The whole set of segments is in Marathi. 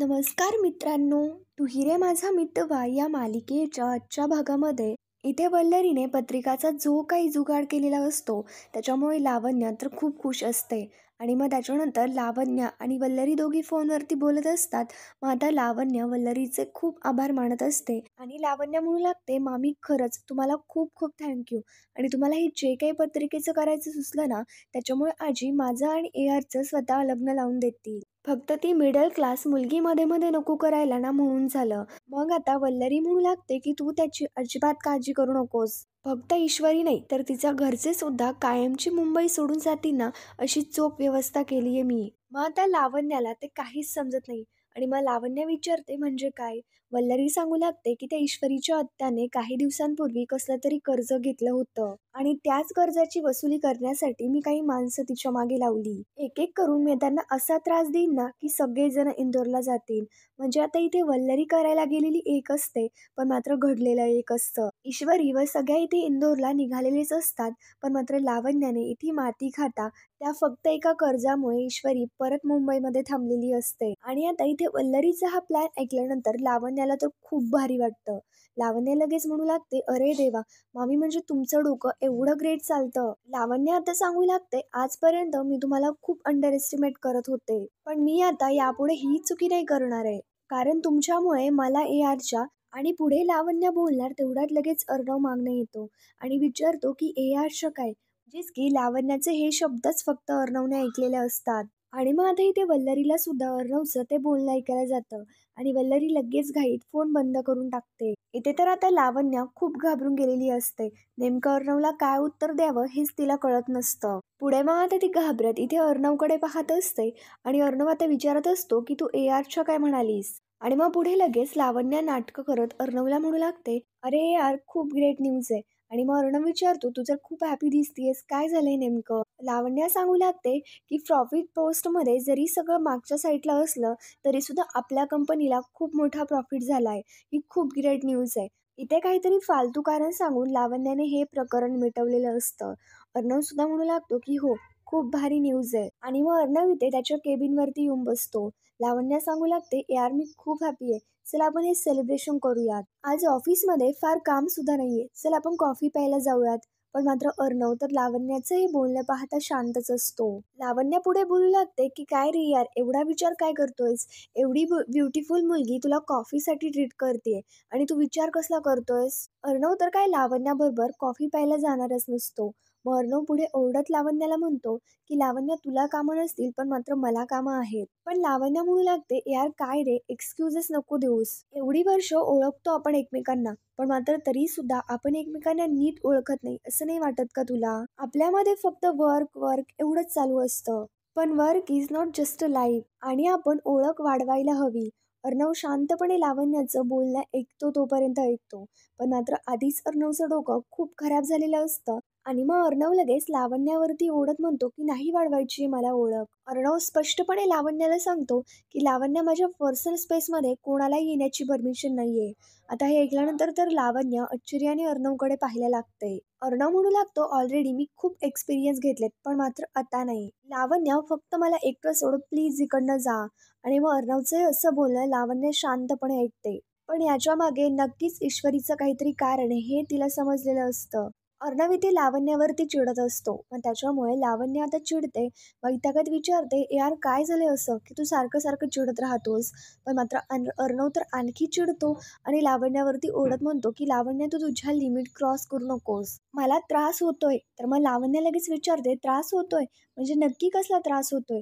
नमस्कार मित्रांनो, तू हिरे माझा मितवा या मालिकेच्या आजच्या भागामध्ये इथे वल्लरीने पत्रिकाचा जो काही जुगाड केलेला असतो त्याच्यामुळे लावण्या तर खूप खुश असते. आणि मग त्याच्यानंतर लावण्या आणि वल्लरी दोघी फोनवरती बोलत असतात. मग आता लावण्या वल्लरीचे खूप आभार मानत असते आणि लावण्या म्हणू लागते, मामी खरंच तुम्हाला खूप खूप थँक्यू. आणि तुम्हाला हे जे काही पत्रिकेचं करायचं सुचलं ना, त्याच्यामुळे आजी माझं आणि ARचं स्वतः लग्न लावून देतील. फक्त ती मिडल क्लास मुलगी मध्ये मध्ये नको करायला ना, म्हणून झालं. मग आता वल्लरी म्हणू लागते की तू त्याची अजिबात काळजी करू नकोस. फक्त ईश्वरी नाही तर तिच्या घरचे सुद्धा कायमची मुंबई सोडून जातील ना, अशी चोख व्यवस्था केली आहे मी. मग आता लावण्याला ते काहीच समजत नाही. आणि मग लावण्य विचारते म्हणजे काय. वल्लरी सांगू लागते की त्या ईश्वरीच्या आत्याने काही दिवसांपूर्वी कसलं तरी कर्ज घेतलं होतं आणि त्याच कर्जाची वसुली करण्यासाठी मी काही माणसं तिच्या मागे लावली. एक एक करून मी त्यांना असा त्रास देईन ना की सगळेजण इंदोरला जातील. म्हणजे आता इथे वल्लरी करायला गेलेली एक असते, पण मात्र घडलेलं एक असतं. ईश्वरी व सगळ्या इथे इंदोरला निघालेलेच असतात, पण मात्र लावण्याने इथे माती खाता त्या फक्त एका कर्जामुळे ईश्वरी परत मुंबईमध्ये थांबलेली असते. आणि आता इथे वल्लरीचा हा प्लॅन ऐकल्यानंतर लावण्याला तर खूप भारी वाटतं. लावण्य लगेच म्हणू लागते, अरे देवा, मामी म्हणजे तुमचं डोकं एवढं ग्रेट चालतं. लावण्य आता सांगू लागते, आजपर्यंत मी तुम्हाला खूप अंडर एस्टिमेट करत होते, पण मी आता यापुढे ही चुकी नाही करणार आहे. कारण तुमच्यामुळे मला ARच्या आणि पुढे लावण्य बोलणार तेवढ्यात लगेच अर्णव मागणं येतो आणि विचारतो की ARचं काय. म्हणजेच की लावण्याचे हे शब्दच फक्त अर्णवने ऐकलेले असतात. आणि मग आता इथे वल्लरीला सुद्धा अर्णवचं ते बोलणं ऐकायला जातं आणि वल्लरी लगेच घाईत फोन बंद करून टाकते. इथे तर आता लावण्य खूप घाबरून गेलेली असते. नेमकं अर्णवला काय उत्तर द्यावं हेच तिला कळत नसतं. पुढे मग आता ती घाबरत इथे अर्णवकडे पाहत असते आणि अर्णव आता विचारत असतो की तू ARच्या काय म्हणालीस. आणि मग पुढे लगेच लावण्य नाटकं करत अर्णवला म्हणू लागते, अरे यार खूप ग्रेट न्यूज आहे. आणि मग अर्णव विचारतो, तू जर खूप हॅपी दिसतीयस, काय झालंय नेमकं. लावण्य सांगू लागते की प्रॉफिट पोस्टमध्ये जरी सगळं मागच्या साईडला असलं तरी सुद्धा आपल्या कंपनीला खूप मोठा प्रॉफिट झालाय. ही खूप ग्रेट न्यूज आहे. इथे काहीतरी फालतू कारण सांगून लावण्याने हे प्रकरण मिटवलेलं असतं. अर्णव सुद्धा म्हणू लागतो की हो, खूप भारी न्यूज आहे. आणि मग अर्णव इथे त्याच्या केबिनवरती येऊन बसतो. लावण्य सांगू लागते, यार मी खूप हॅपी आहे, चल आपण हे सेलिब्रेशन करूयात. आज ऑफिसमध्ये फार काम सुद्धा नाहीये, चल आपण कॉफी प्यायला जाऊयात. पण मात्र अर्णव तर लावण्याचं हे बोलणं पाहता शांतच असतो. लावण्य पुढे बोलू लागते की काय रे यार, एवढा विचार काय करतोयस. एवढी ब्युटिफुल मुलगी तुला कॉफीसाठी ट्रीट करते आणि तू विचार कसला करतोयस. अर्णव तर काय लावण्याबरोबर कॉफी प्यायला जाणारच नसतो. मग अर्णव पुढे ओरडत लावण्याला म्हणतो की लावण्य तुला कामं नसतील पण मात्र मला कामं आहेत. पण लावण्य म्हणू लागते, यार काय रे, एक्सक्युजेस नको देऊस. एवढी वर्ष ओळखतो आपण एकमेकांना, पण मात्र तरी सुद्धा आपण एकमेकांना नीट ओळखत नाही, असं नाही वाटत का तुला. आपल्यामध्ये फक्त वर्क वर्क एवढंच चालू असतं. पण work is not just a life आणि आपण ओळख वाढवायला हवी. अर्णव शांतपणे लावण्याचं बोलणं ऐकतो तोपर्यंत ऐकतो, पण मात्र आधीच अर्णवचं डोकं खूप खराब झालेलं असतं. आणि मग अर्णव लगेच लावण्यावरती ओढत म्हणतो की नाही वाढवायची मला ओळख. अर्णव स्पष्टपणे लावण्याला सांगतो की लावण्य माझ्या पर्सनल स्पेसमध्ये कोणालाही येण्याची परमिशन नाहीये. आता हे ऐकल्यानंतर तर लावण्य आश्चर्याने अर्णवकडे पाहायला लागते. अर्णव म्हणू लागतो, ऑलरेडी मी खूप एक्सपिरियन्स घेतलेत पण मात्र आता नाही. लावण्य फक्त मला एकटं सोड प्लीज, इकडनं जा. आणि मग अर्णवचं असं बोलणं लावण्य शांतपणे ऐकते. पण याच्या मागे नक्कीच ईश्वरीचं काहीतरी कारण आहे हे तिला समजलेलं असतं. अर्णव इथे लावण्यावरती चिडत असतो, पण त्याच्यामुळे लावण्य आता चिडते. वैतागात विचारते, यार काय झाले असं की तू सारखं सारखं चिडत राहतोस. पण मात्र अर्णव तर आणखी चिडतो आणि लावण्यावरती ओढत म्हणतो की लावण्य तू तुझ्या लिमिट क्रॉस करू नकोस, मला त्रास होतोय. तर मग लावण्य लगेच विचारते, त्रास होतोय म्हणजे नक्की कसला त्रास होतोय.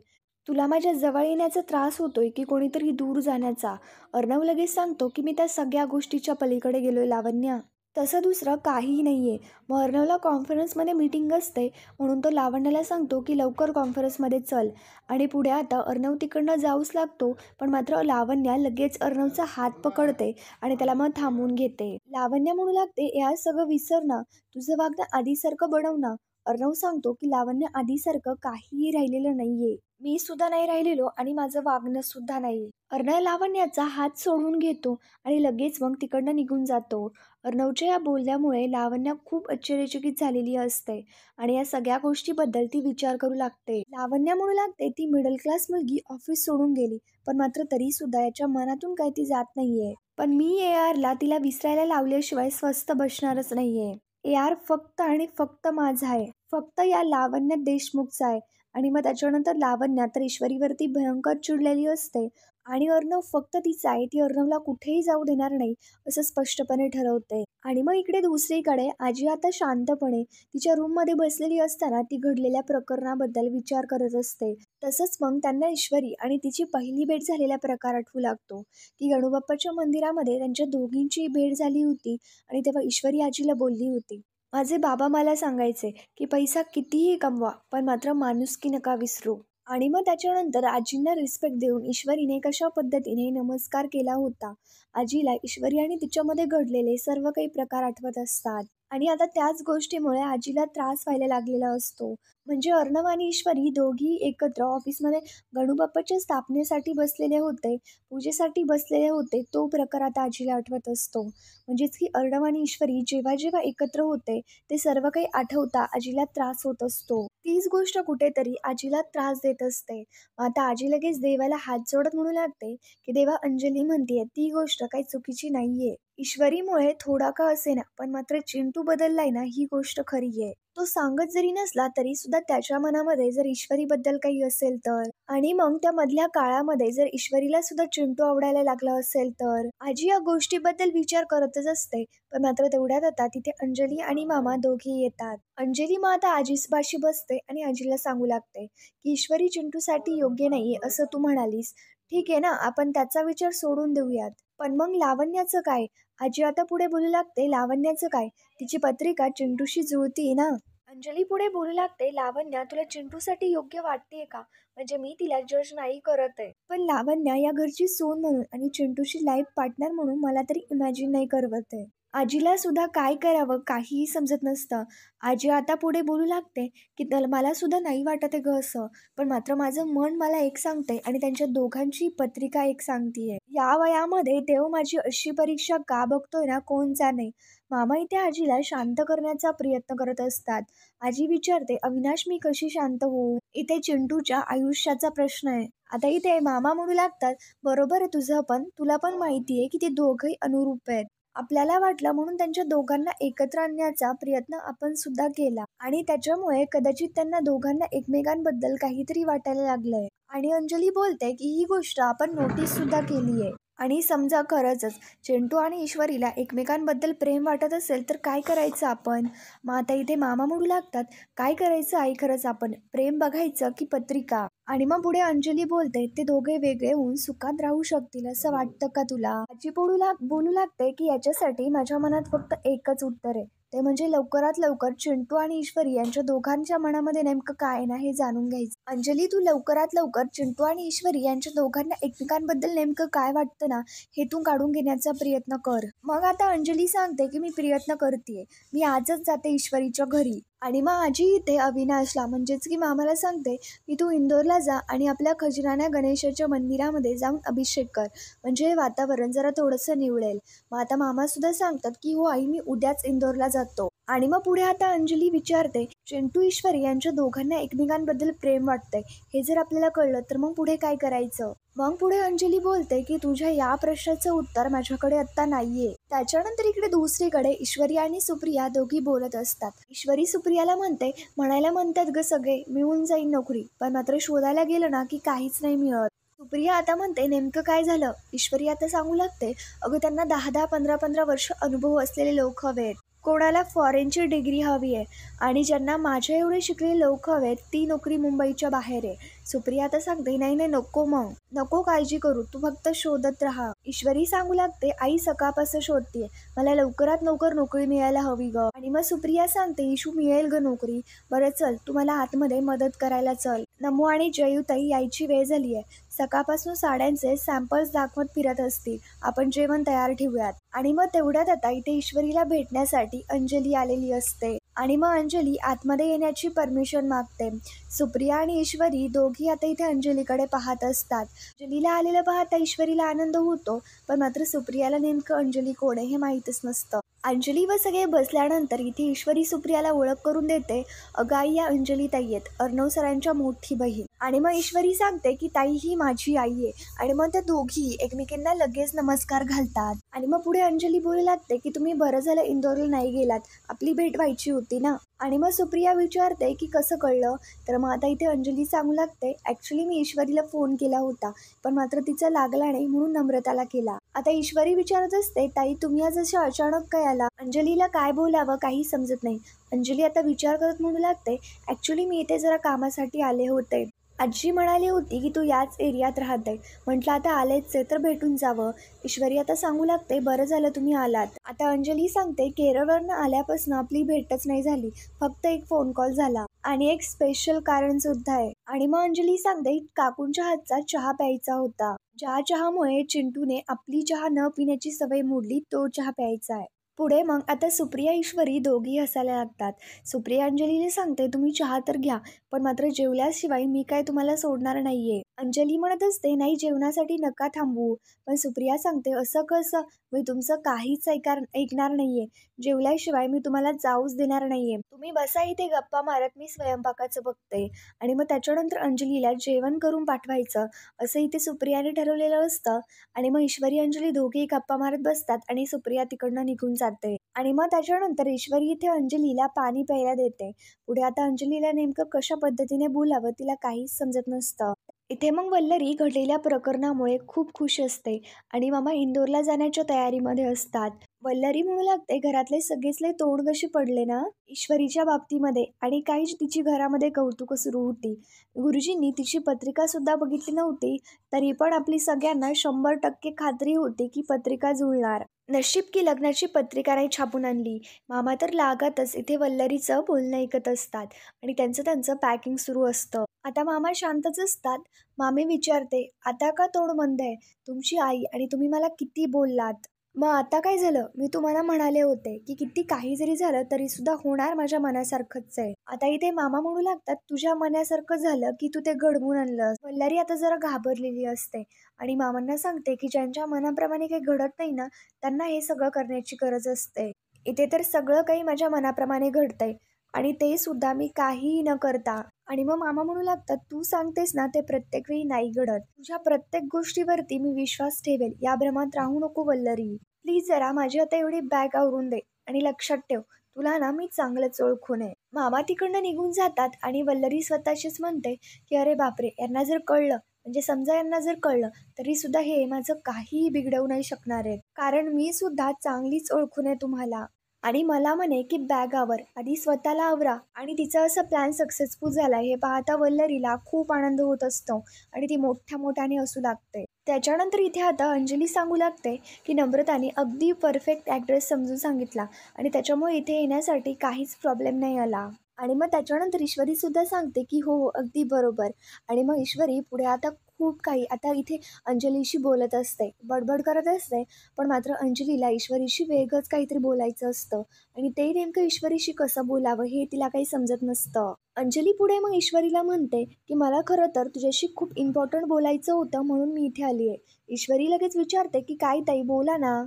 तुला माझ्या जवळ येण्याचा त्रास होतोय की कोणीतरी दूर जाण्याचा. अर्णव लगेच सांगतो की मी त्या सगळ्या गोष्टीच्या पलीकडे गेलोय लावण्य, तसं दुसरं काहीही नाहीये. मग अर्णवला कॉन्फरन्समध्ये मीटिंग असते म्हणून तो लावण्याला सांगतो की लवकर कॉन्फरन्समध्ये चल. आणि पुढे आता अर्णव तिकडनं जाऊच लागतो, पण मात्र लावण्य लगेच अर्णवचा हात पकडते आणि त्याला मग थांबवून घेते. लावण्य म्हणू लागते, यार सगळं विसर ना, तुझं वागणं आधीसारखं बनव ना. अर्णव सांगतो की लावण्य आधीसारखं काहीही राहिलेलं नाहीये. मी सुद्धा नाही राहिलेलो आणि माझं वागणं सुद्धा नाही. अर्णव लावण्याचा हात सोडून घेतो आणि लगेच मग तिकडनं निघून जातो. अर्णवच्या या बोलण्यामुळे लावण्य खूप आश्चर्यचकित झालेली असते आणि या सगळ्या गोष्टीबद्दल ती विचार करू लागते. लावण्य म्हणू लागते ती मिडल क्लास मुलगी ऑफिस सोडून गेली, पण मात्र तरी सुद्धा याच्या मनातून काही ती जात नाहीये. पण मी ARला तिला विसरायला लावल्याशिवाय स्वस्थ बसणारच नाहीये. AR फक्त आणि फक्त माझा आहे, फक्त या लावण्य देशमुखचा आहे. आणि मग त्याच्यानंतर लावण्य तर ईश्वरीवरती भयंकर चिडलेली असते आणि अर्णव फक्त तिचा आहे, ती अर्णवला कुठेही जाऊ देणार नाही असं स्पष्टपणे ठरवते. आणि मग इकडे दुसरीकडे आजी आता शांतपणे तिच्या रूममध्ये बसलेली असताना ती घडलेल्या प्रकरणाबद्दल विचार करत असते. तसंच मग त्यांना ईश्वरी आणि तिची पहिली भेट झालेला प्रकार आठवू लागतो की गणूबाप्पाच्या मंदिरामध्ये त्यांच्या दोघींची भेट झाली होती आणि तेव्हा ईश्वरी आजीला बोलली होती, माझे बाबा मला सांगायचे की पैसा कितीही कमवा पण मात्र माणुसकी नका विसरू. आणि मग त्याच्यानंतर आजींना रिस्पेक्ट देऊन ईश्वरीने कशा पद्धतीने नमस्कार केला होता. आजीला ईश्वरी आणि तिच्यामध्ये घडलेले सर्व काही प्रकार आठवत असतात आणि आता त्याच गोष्टीमुळे आजीला त्रास व्हायला लागलेला असतो. म्हणजे अर्णव आणि ईश्वरी दोघी एकत्र ऑफिसमध्ये गणूबाप्पाच्या स्थापनेसाठी बसलेले होते, पूजेसाठी बसलेले होते. तो प्रकार आता आजीला आठवत असतो. म्हणजेच की अर्णव आणि ईश्वरी जेव्हा जेव्हा एकत्र होते ते सर्व काही आठवता आजीला त्रास होत असतो. तीच गोष्ट कुठेतरी आजीला त्रास देत असते. आता आजी लगेच देवाला हात जोडत म्हणू लागते की देवा, अंजली म्हणतीये ती गोष्ट काही चुकीची नाहीये. ईश्वरीमुळे थोडा का असेना पण मात्र चिंटू बदललाय ना, ही गोष्ट खरी आहे. तो सांगत जरी नसला तरी सुद्धा त्याच्या मनामध्ये जर ईश्वरीबद्दल काही असेल तर, आणि मग त्या मधल्या काळामध्ये जर ईश्वरीला सुद्धा चिंटू आवडायला लागला असेल तर आजी या गोष्टीबद्दल विचार करतच असते. पण मात्र तेवढ्यात आता तिथे अंजली आणि मामा दोघे येतात. अंजली मग आता आजीपाशी बसते आणि आजीला सांगू लागते की ईश्वरी चिंटूसाठी योग्य नाहीये असं तू म्हणालीस, ठीक आहे ना, आपण त्याचा विचार सोडून देऊयात. पण मग लावण्याचं काय? आजी आता पुढे बोलू लागते, लावण्याचं काय? तिची पत्रिका चिंटूशी जुळतीये ना. अंजली पुढे बोलू लागते, लावण्या तुला चिंटूसाठी योग्य वाटतेय का? म्हणजे मी तिला जज नाही करत आहे, पण लावण्या या घरची सून म्हणून आणि चिंटूशी लाईफ पार्टनर म्हणून मला तरी इमॅजिन नाही करवत आहे. आजीला सुद्धा काय करावं काहीही समजत नसतं. आजी आता पुढे बोलू लागते की मला सुद्धा नाही वाटत आहे ग असं, पण मात्र माझं मन मला एक सांगते आणि त्यांच्या दोघांची पत्रिका एक सांगतीये. या वयामध्ये देव माझी अशी परीक्षा का बघतोय ना कोण जाणे. मामा इथे आजीला शांत करण्याचा प्रयत्न करत असतात. आजी विचारते, अविनाश मी कशी शांत होऊ? इथे चिंटूच्या आयुष्याचा प्रश्न आहे. आता इथे मामा म्हणू लागतात, बरोबर आहे तुझं, पण तुला पण माहिती आहे की ते दोघंही अनुरूप आहेत. आपल्याला वाटलं म्हणून त्यांच्या दोघांना एकत्र आणण्याचा प्रयत्न आपण सुद्धा केला आणि त्याच्यामुळे कदाचित त्यांना दोघांना एकमेकांबद्दल काहीतरी वाटायला लागलंय. आणि अंजली बोलते की ही गोष्ट आपण नोटीस सुद्धा केली आहे. आणि समजा खरंच चिंटू आणि ईश्वरीला एकमेकांबद्दल प्रेम वाटत असेल तर काय करायचं आपण? मग आता इथे मामा म्हणू लागतात, काय करायचं आई खरंच आपण? प्रेम बघायचं की पत्रिका? आणि मग पुढे अंजली बोलते, ते दोघे वेगळे होऊन सुखात राहू शकतील असं वाटतं का तुला? आजी बोलू लागते की याच्यासाठी माझ्या मनात फक्त एकच उत्तर आहे, ते म्हणजे लवकरात लवकर चिंटू आणि ईश्वरी यांच्या दोघांच्या मनामध्ये नेमकं काय ना हे जाणून घ्यायचं. अंजली तू लवकरात लवकर चिंटू आणि ईश्वरी यांच्या दोघांना एकमेकांबद्दल नेमकं काय वाटतं ना हे तू काढून घेण्याचा प्रयत्न कर. मग आता अंजली सांगते की मी प्रयत्न करतेय, मी आजच जाते ईश्वरीच्या घरी. आणि मग आजी इथे अविनाशला म्हणजेच की मामाला सांगते की तू इंदोरला जा आणि आपल्या खजिराण्या गणेशाच्या मंदिरामध्ये जाऊन अभिषेक कर, म्हणजे वातावरण जरा थोडंसं निवळेल. मग आता मामा सुद्धा सांगतात की हो आई मी उद्याच इंदोरला जातो. आणि मग पुढे आता अंजली विचारते, चिंटू ईश्वरी यांच्या दोघांना एकमेकांबद्दल प्रेम वाटतंय हे जर आपल्याला कळलं तर मग पुढे काय करायचं? मग पुढे अंजली बोलते की तुझ्या या प्रश्नाचं उत्तर माझ्याकडे आत्ता नाहीये. त्याच्यानंतर इकडे दुसरीकडे ईश्वरी आणि सुप्रिया दोघी बोलत असतात. ईश्वरी सुप्रियाला म्हणते, म्हणायला म्हणतात ग सगळे मिळून जाईल नोकरी, पण मात्र शोधायला गेलं ना की काहीच नाही मिळत. सुप्रिया आता म्हणते नेमकं काय झालं? ईश्वरी आता सांगू लागते, अगं त्यांना 10-10, 15-15 वर्ष अनुभव असलेले लोक हवेत, कोणाला फॉरेनची डिग्री हवी आहे आणि ज्यांना माझ्या एवढे शिकलेले लोक हवेत ती नोकरी मुंबईच्या बाहेर आहे. सुप्रिया आता सांगते, नाही नाही नको, मग नको काळजी करू, तू फक्त शोधत राहा. ईश्वरी सांगू लागते, आई सकाळपासून शोधतीये, मला लवकरात लवकर नोकरी मिळायला हवी ग. आणि मग सुप्रिया सांगते, इशू मिळेल ग नोकरी, बरं चल तू मला आतमध्ये मदत करायला चल. नमू आणि जयूताई यायची वेळ झाली आहे, सकाळपासून साड्यांचे सॅम्पल्स दाखवत फिरत असतील, आपण जेवण तयार ठेवूयात. आणि मग तेवढ्यात आता इथे ईश्वरीला भेटण्यासाठी अंजली आलेली असते. आणि मग अंजली आतमध्ये येण्याची परमिशन मागते. सुप्रिया आणि ईश्वरी दोघी आता इथे अंजलीकडे पाहत असतात. अंजलीला आलेलं पाहता ईश्वरीला आनंद होतो, पण मात्र सुप्रियाला नेमकं अंजली कोण आहे हे माहीतच नसतं. अंजली व सगळे बसल्यानंतर इथे ईश्वरी सुप्रियाला ओळख करून देते. अगं आई, या अंजली ताई आहेत, अर्णव सरांच्या मोठी बहीण. आणि मग ईश्वरी सांगते की ताई ही माझी आई आहे. आणि मग त्या दोघी एकमेकींना लगेच नमस्कार घालतात. आणि मग पुढे अंजली बोलू लागते की तुम्ही बरं झालं इंदोरला नाही गेलात, आपली भेट व्हायची होती ना. आणि मग सुप्रिया विचारते की कसं कळलं. तर मग आता इथे अंजली सांगू लागते, ॲक्च्युली मी ईश्वरीला फोन केला होता, पण मात्र तिचा लागला नाही म्हणून नम्रताला केला. आता ईश्वरी विचारत असते, ताई तुम्ही आज अशा अचानक काय आला. अंजलीला काय बोलावं काही समजत नाही. अंजली आता विचार करत म्हणू लागते, ॲक्च्युली मी इथे जरा कामासाठी आले होते. आजी म्हणाली होती की तू याच एरियात राहते, म्हटलं आता आलेच आहे तर भेटून जावं. ईश्वरी आता सांगू लागते, बरं झालं तुम्ही आलात. आता अंजली सांगते, केरळवरनं आल्यापासून आपली भेटच नाही झाली, फक्त एक फोन कॉल झाला आणि एक स्पेशल कारण सुद्धा आहे. आणि मग अंजली सांगते, काकूंच्या हातचा चहा प्यायचा होता, ज्या चहामुळे चिंटूने आपली चहा न पिण्याची सवय मोडली, तो चहा प्यायचा आहे. पुढे मग आता सुप्रिया ईश्वरी दोघी हसायला लागतात. सुप्रिया अंजलीला सांगते, तुम्ही चहा तर घ्या, पण मात्र जेवल्याशिवाय मी काय तुम्हाला सोडणार नाहीये. अंजली म्हणत असते, नाही जेवणासाठी नका थांबवू. पण सुप्रिया सांगते, असं कसं, मी तुमचं काहीच ऐकणार नाहीये. जेवल्याशिवाय मी तुम्हाला जाऊच देणार नाहीये. तुम्ही बसा इथे गप्पा मारत, मी स्वयंपाकाचं बघते. आणि मग त्याच्यानंतर अंजलीला जेवण करून पाठवायचं असं इथे सुप्रियाने ठरवलेलं असतं. आणि मग ईश्वरी अंजली दोघेही गप्पा मारत बसतात आणि सुप्रिया तिकडनं निघून जाते. आणि मग त्याच्यानंतर ईश्वरी इथे अंजलीला पाणी प्यायला देते. पुढे आता अंजलीला नेमकं कशा पद्धतीने बोलावं तिला काहीच समजत नसतं. इथे मग वल्लरी घडलेल्या प्रकरणामुळे खूप खुश असते आणि मामा इंदोरला जाण्याच्या तयारीमध्ये असतात. वल्लरी म्हणू लागते, घरातले सगळेच लय तोंड कशी पडले ना ईश्वरीच्या बाबतीमध्ये, आणि काहीच तिची घरामध्ये कौतुक सुरू होती. गुरुजींनी तिची पत्रिका सुद्धा बघितली नव्हती, तरी पण आपली सगळ्यांना 100% खात्री होती की पत्रिका जुळणार. नशीब की लग्नाची पत्रिका नाही छापून आणली. मामा तर लागतच इथे वल्लरीचं बोलणं ऐकत असतात आणि त्यांचं पॅकिंग सुरू असतं. आता मामा शांतच असतात. मामी विचारते, आता का तोंड बंद आहे, तुमची आई आणि तुम्ही मला किती बोललात. मग आता काय झालं, मी तुम्हाला म्हणाले होते की किती काही जरी झालं तरी सुद्धा होणार माझ्या मनासारखंच आहे. आता इथे मामा म्हणू लागतात, तुझ्या मनासारखं झालं की तू ते घडवून आणलं. वल्लरी आता जरा घाबरलेली असते आणि मामांना सांगते की ज्यांच्या मनाप्रमाणे काही घडत नाही ना, त्यांना हे सगळं करण्याची गरज असते. इथे तर सगळं काही माझ्या मनाप्रमाणे घडतंय आणि ते सुद्धा मी काहीही न करता. आणि मग मामा म्हणू लागतात, तू सांगतेस ना ते प्रत्येक वेळी नाही घडत. तुझ्या प्रत्येक गोष्टीवरती मी विश्वास ठेवेल, या भ्रमात राहू नको वल्लरी. प्लीज जरा माझी आता एवढी बॅग आवरून दे आणि लक्षात ठेव, तुला ना मी चांगलंच ओळखून आहे. मामा तिकडनं निघून जातात आणि वल्लरी स्वतःशीच म्हणते की अरे बापरे, यांना जर कळलं, म्हणजे समजा यांना जर कळलं तरी सुद्धा हे माझं काहीही बिघडवू नाही शकणार आहे, कारण मी सुद्धा चांगलीच ओळखून आहे तुम्हाला. आणि मला म्हणे की बॅग आवर, आधी स्वतःला आवरा. आणि तिचा असा प्लॅन सक्सेसफुल झाला हे पाहता वल्लरीला खूप आनंद होत असतो आणि ती मोठ्या मोठ्याने असू लागते. त्याच्यानंतर इथे आता अंजली सांगू लागते की नम्रताने अगदी परफेक्ट ॲड्रेस समजून सांगितला आणि त्याच्यामुळे इथे येण्यासाठी काहीच प्रॉब्लेम नाही आला. आणि मग त्याच्यानंतर ईश्वरी सुद्धा सांगते की हो हो अगदी बरोबर. आणि मग ईश्वरी पुढे आता खूप काही आता इथे अंजलीशी बोलत असते, बडबड करत असते, पण मात्र अंजलीला ईश्वरीशी वेगळंच काहीतरी बोलायचं असतं आणि ते नेमकं ईश्वरीशी कसं बोलावं हे तिला काही समजत नसतं. अंजली पुढे मग ईश्वरीला म्हणते की मला खरं तर तुझ्याशी खूप इम्पॉर्टंट बोलायचं होतं म्हणून मी इथे आली आहे. ईश्वरी लगेच विचारते की काय ताई बोला ना.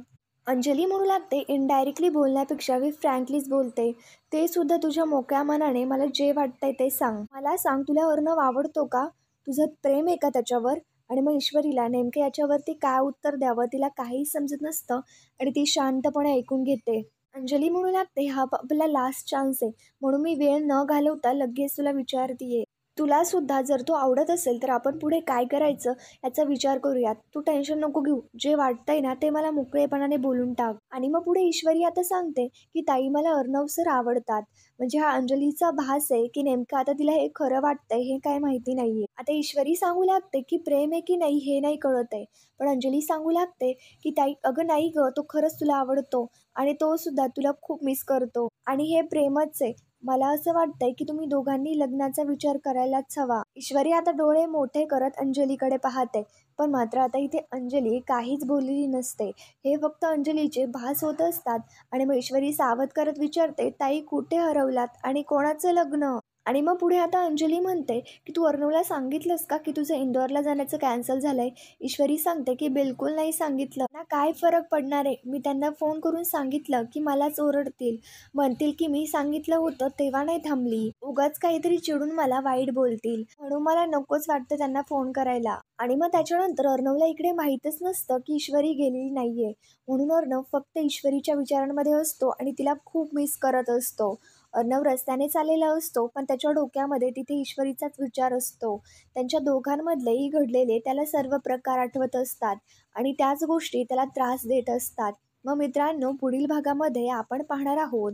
अंजली म्हणू लागते, इनडायरेक्टली बोलण्यापेक्षा मी फ्रँकलीच बोलते, ते सुद्धा तुझ्या मोकळ्या मनाने. मला जे वाटतंय ते सांग, मला सांग, तुला अर्णव आवडतो का, तुझं प्रेम आहे का त्याच्यावर. आणि मग ईश्वरीला नेमकं याच्यावरती काय उत्तर द्यावं तिला काहीही समजत नसतं आणि ती शांतपणे ऐकून घेते. अंजली म्हणू लागते, हा आपला लास्ट चान्स आहे, म्हणून मी वेळ न घालवता लगेच तुला विचारतीये. तुला सुद्धा जर तो आवडत असेल तर आपण पुढे काय करायचं याचा विचार करूयात. तू टेन्शन नको घेऊ, जे वाटतंय ना ते मला मोकळेपणाने बोलून टाक. आणि मग पुढे ईश्वरी आता सांगते की ताई मला अर्णव सर आवडतात. म्हणजे हा अंजलीचा भास आहे की नेमकं आता तिला हे खरं वाटतंय हे काय माहिती नाहीये. आता ईश्वरी सांगू लागते की प्रेम आहे की नाही हे नाही कळत आहे, पण अंजली सांगू लागते की ताई अगं नाही ग, तो खरंच तुला आवडतो आणि तो सुद्धा तुला खूप मिस करतो आणि हे प्रेमच आहे. मला असं वाटतंय की तुम्ही दोघांनी लग्नाचा विचार करायलाच हवा. ईश्वरी आता डोळे मोठे करत अंजलीकडे पाहते. पण मात्र आता इथे अंजली काहीच बोललेली नसते. हे फक्त अंजलीचे भास होत असतात. आणि मग ईश्वरी सावध करत विचारते, ताई कुठे हरवलात आणि कोणाचं लग्न? आणि मग पुढे आता अंजली म्हणते, की तू अर्णवला सांगितलंस का की तुझं इंदोरला जाण्याचं कॅन्सल झालंय? ईश्वरी सांगते, की बिलकुल नाही सांगितलं ना. काय फरक पडणार आहे? मी त्यांना फोन करून सांगितलं की मलाच ओरडतील, म्हणतील की मी सांगितलं होतं तेव्हा नाही थांबली, उगाच काहीतरी चिडून मला वाईट बोलतील, म्हणून मला नकोच वाटतं त्यांना फोन करायला. आणि मग त्याच्यानंतर अर्णवला इकडे माहीतच नसतं की ईश्वरी गेलेली नाहीये. म्हणून अर्णव फक्त ईश्वरीच्या विचारांमध्ये असतो आणि तिला खूप मिस करत असतो. अर्णव रस्त्याने चाललेला असतो, पण त्याच्या डोक्यामध्ये तिथे ईश्वरीचाच विचार असतो. त्यांच्या दोघांमधलेही घडलेले त्याला सर्व प्रकार आठवत असतात आणि त्याच गोष्टी त्याला त्रास देत असतात. मग मित्रांनो, पुढील भागामध्ये आपण पाहणार आहोत,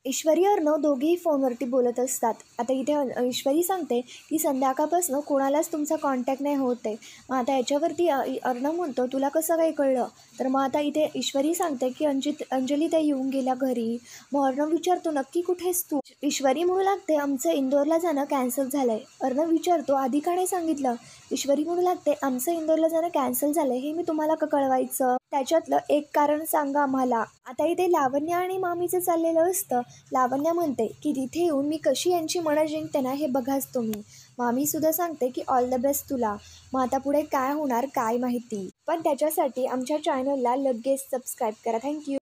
ईश्वरी अर्णव दोघेही फोनवरती बोलत असतात. आता इथे ईश्वरी सांगते की संध्याकाळपासून कोणालाच तुमचा कॉन्टॅक्ट नाही होत आहे. मग आता याच्यावरती अर्णव म्हणतो, तुला कसं काही कळलं? तर मग आता इथे ईश्वरी सांगते की अंजली त्या येऊन गेल्या घरी. मग अर्णव विचारतो, नक्की कुठेस तू? ईश्वरी म्हणू लागते, आमचं इंदोरला जाणं कॅन्सल झालं आहे. अर्णव विचारतो, आधी का नाही सांगितलं? ईश्वरी म्हणू लागते, आमचं इंदोरला जाणं कॅन्सल झालं हे मी तुम्हाला का कळवायचं? त्याच्यातलं एक कारण सांगा आम्हाला. आता इथे लावण्य आणि मामीचं चाललेलं असतं. लावण्य म्हणते की तिथे येऊन मी कशी यांची मनं जिंकते ना हे बघाच तुम्ही. मामीसुद्धा सांगते की ऑल द बेस्ट तुला. मग आता पुढे काय होणार काय माहिती. पण त्याच्यासाठी आमच्या चॅनलला लगेच सबस्क्राईब करा. थँक्यू.